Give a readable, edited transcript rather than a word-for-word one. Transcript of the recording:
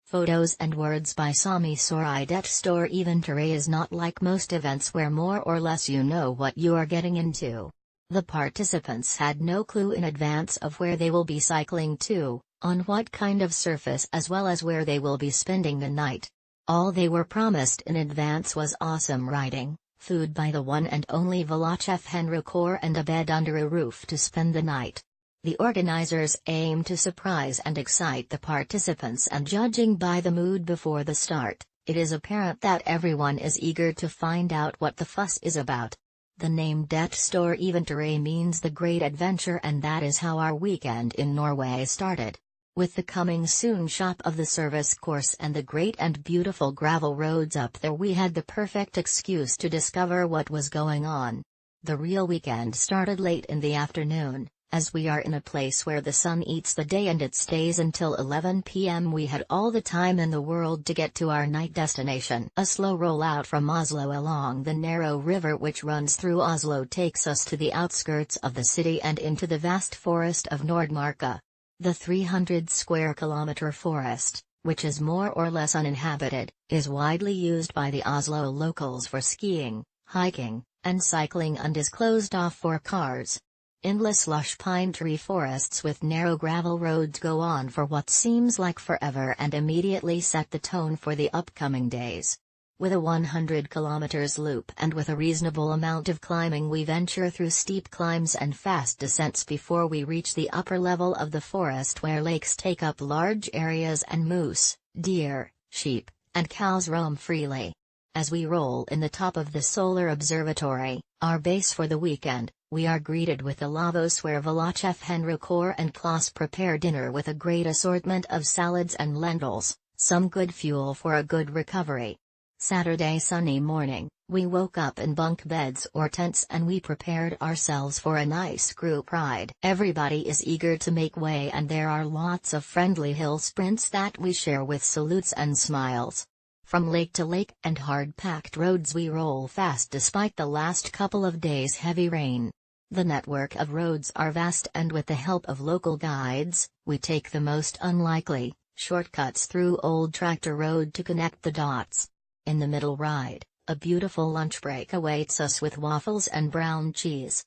Photos and words by Sami Sauri. Det store Eventyret is not like most events where more or less you know what you are getting into. The participants had no clue in advance of where they will be cycling to, on what kind of surface, as well as where they will be spending the night. All they were promised in advance was awesome riding, food by the one and only Eventyret, and a bed under a roof to spend the night. The organizers aim to surprise and excite the participants, and judging by the mood before the start, it is apparent that everyone is eager to find out what the fuss is about. The name Det store Eventyret means the great adventure, and that is how our weekend in Norway started. With the coming soon shop of the service course and the great and beautiful gravel roads up there, we had the perfect excuse to discover what was going on. The real weekend started late in the afternoon. As we are in a place where the sun eats the day and it stays until 11 p.m., we had all the time in the world to get to our night destination. A slow roll out from Oslo along the narrow river which runs through Oslo takes us to the outskirts of the city and into the vast forest of Nordmarka. The 300 square kilometer forest, which is more or less uninhabited, is widely used by the Oslo locals for skiing, hiking, and cycling, and is closed off for cars. Endless lush pine tree forests with narrow gravel roads go on for what seems like forever and immediately set the tone for the upcoming days. With a 100 kilometers loop and with a reasonable amount of climbing, we venture through steep climbs and fast descents before we reach the upper level of the forest, where lakes take up large areas and moose, deer, sheep, and cows roam freely. As we roll in the top of the solar observatory, our base for the weekend, we are greeted with the lavos where Eventyret and Klaus prepare dinner with a great assortment of salads and lentils, some good fuel for a good recovery. Saturday sunny morning, we woke up in bunk beds or tents and we prepared ourselves for a nice group ride. Everybody is eager to make way, and there are lots of friendly hill sprints that we share with salutes and smiles. From lake to lake and hard-packed roads we roll fast despite the last couple of days' heavy rain. The network of roads are vast, and with the help of local guides, we take the most unlikely shortcuts through old tractor road to connect the dots. In the middle ride, a beautiful lunch break awaits us with waffles and brown cheese,